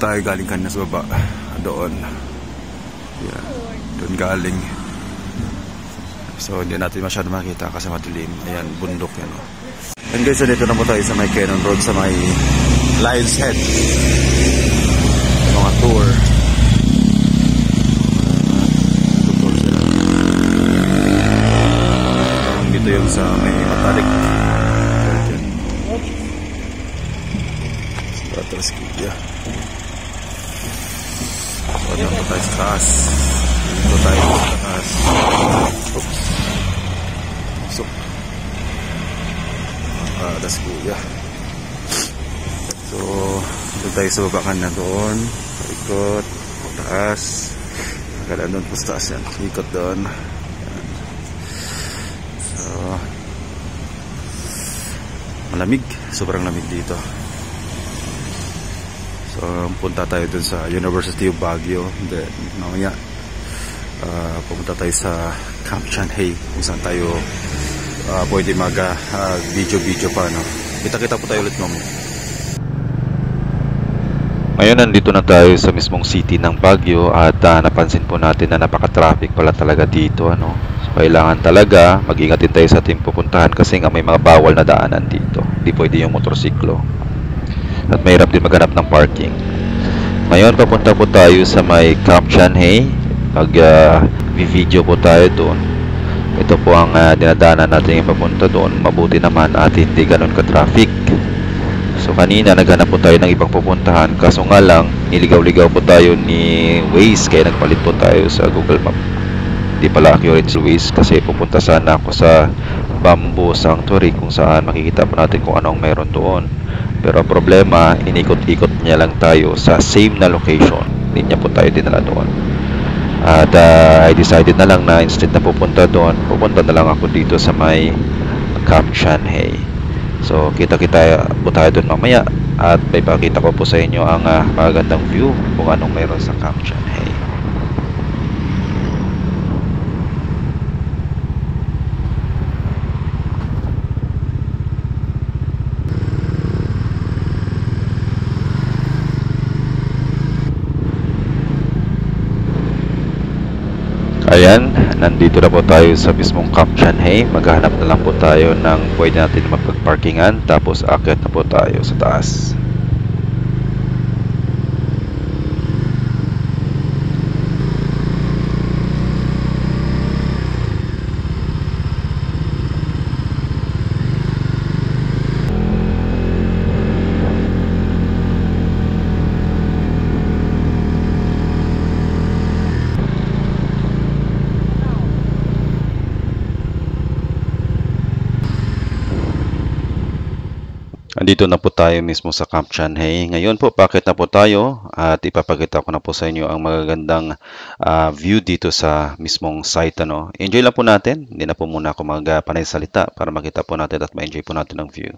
tayo galing kanina sa baba. Doon. Yeah. Doon galing. So hindi natin masyado makita kasi madilim. Ayan, bundok yan. And guys, dito na po tayo sa may Cannon Road, sa may Lion's Head. Mga tour. Dito yung sa may Matalik. Tapos kaya. So, dito po tayo sa taas. Dito tayo sa taas. Oops. So, that's kuya. So, dito tayo sa babakan na doon. Ikot. Taas. Nakadaan doon po sa taas yan. Ikot doon. So, malamig. Sobrang lamig dito. So, punta tayo dun sa University of Baguio. Then, mamaya, pumunta tayo sa Camp Chanhae, kung saan tayo pwede mag-video pa. No? Kita-kita po tayo ulit mamaya. Ngayon, nandito na tayo sa mismong city ng Baguio at napansin po natin na napaka-traffic pala talaga dito. Ano? So, kailangan talaga mag-ingat din tayo sa ating pupuntahan kasi nga may mga bawal na daanan dito. Hindi pwede yung motorsiklo. At mahirap din maghanap ng parking. Ngayon papunta po tayo sa may Camp Chanhae. Mag-video po tayo doon. Ito po ang dinadaanan natin yung papunta doon. Mabuti naman at hindi ganun ka-traffic. So kanina naghanap po tayo ng ibang pupuntahan. Kaso nga lang niligaw-ligaw po tayo ni Waze. Kaya nagpalit po tayo sa Google Map. Hindi pala accurate si Waze kasi pupunta sana ako sa Bamboo Sanctuary kung saan makikita po natin kung anong meron doon. Pero ang problema, inikot-ikot niya lang tayo sa same na location. Hindi niya po tayo dinala doon. At I decided na lang na instead na pupunta doon, pupunta na lang ako dito sa may Camp Chanhae. So kita-kita po tayo doon mamaya. At may pakita ko po sa inyo ang magandang view kung anong meron sa Camp Chanhae. Ayan, nandito na po tayo sa mismong Camp Chanhae. Maghahanap na lang po tayo ng pwede natin mapag-parkingan. Tapos aakyat na po tayo sa taas. Andito na po tayo mismo sa Camp Chanhae. Ngayon po, paakit na po tayo at ipapakita ko na po sa inyo ang magagandang view dito sa mismong site. Ano. Enjoy lang po natin. Hindi na po muna ako magpanay salita para makita po natin at ma-enjoy po natin ang view.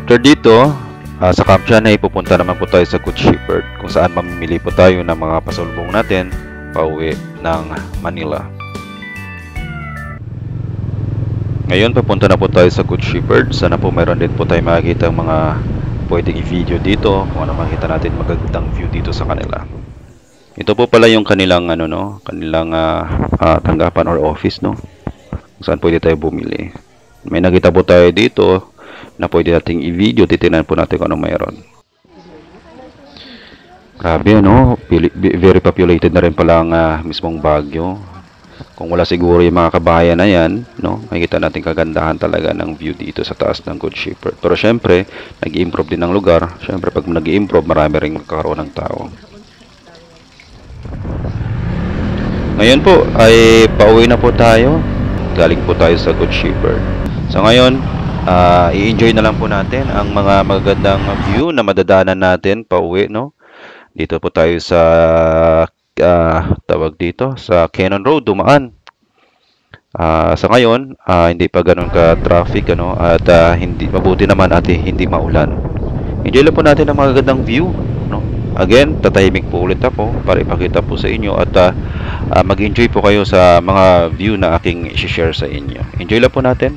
After dito, sa Camp Chanay, pupunta naman po tayo sa Good Shepherd kung saan mamimili po tayo ng mga pasalubong natin pauwi ng Manila. Ngayon, papunta na po tayo sa Good Shepherd. Sana po mayroon din po tayo makikita ang mga pwedeng i-video dito kung ano makita natin magagandang view dito sa kanila. Ito po pala yung kanilang kanilang tanggapan or office, no? Kung saan pwede tayo bumili. May nakita po tayo dito na pwede nating i-video. Titingnan po natin kung ano mayroon. Grabe, no? Very populated na rin pala ang mismong Baguio. Kung wala siguro yung mga kabahayan na yan, no? Makikita natin kagandahan talaga ng view dito sa taas ng Good Shepherd. Pero syempre, nag-i-improve din ang lugar. Syempre, pag nag-i-improve, marami rin magkakaroon ng tao. Ngayon po, ay pauwi na po tayo. Galing po tayo sa Good Shepherd. So ngayon, i-enjoy na lang po natin ang mga magagandang view na madadaanan natin pauwi, no? Dito po tayo sa tawag dito sa Cannon Road dumaan. Sa ngayon, hindi pa ganoon ka traffic, ano, at hindi mabuti naman at hindi maulan. Enjoy lang po natin ang magagandang view, no? Again, tatahimik po ulit ako para ipakita po sa inyo at mag-enjoy po kayo sa mga view na aking i-share sa inyo. Enjoy lang po natin.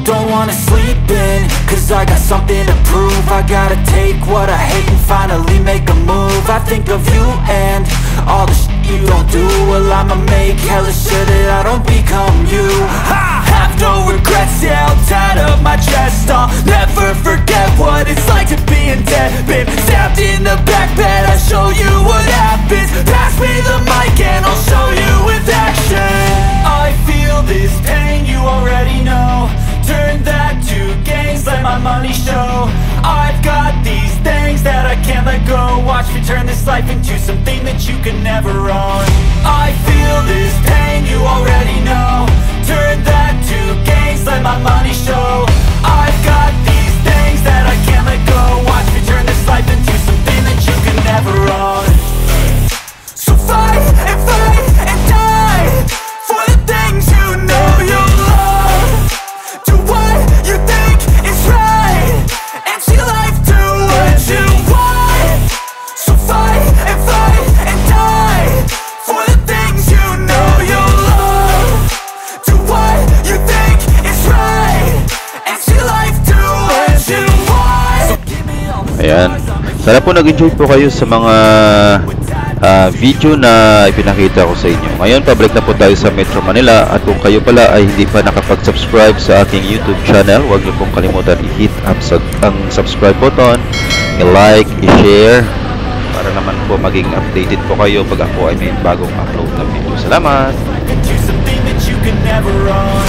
Don't wanna sleep in, cause I got something to prove. I gotta take what I hate and finally make a move. I think of you and all the shit you don't do. Well, I'ma make hella sure that I don't become you. I have no regrets, yeah, I'll tie up my chest. I'll never forget what it's like to be in debt. Been stabbed in the back bed, I'll show you what happens. Pass me the mic and I'll show you with action. I feel this pain, you already know. Turn that to gains, let my money show. I've got these things that I can't let go. Watch me turn this life into something that you can never own. I feel this pain, you already know. Turn that to gains, let my money show. I've got these things that I can't let go. Watch me turn this life into something that you can never own. So fight and die for the things you know you love. Do what you think is right, and see life do what you want. So fight and die for the things you know you love. Do what you think is right, and see life do what you want. So give me all the Ayan. Sana po nag-enjoy po kayo sa mga video na ipinakita ko sa inyo. Ngayon, pabalik na po tayo sa Metro Manila. At kung kayo pala ay hindi pa nakapag-subscribe sa aking YouTube channel, huwag niyo pong kalimutan i-hit ang subscribe button, i-like, i-share, para naman po maging updated po kayo pag ako ay may bagong upload na video. Salamat! do something that you can never own.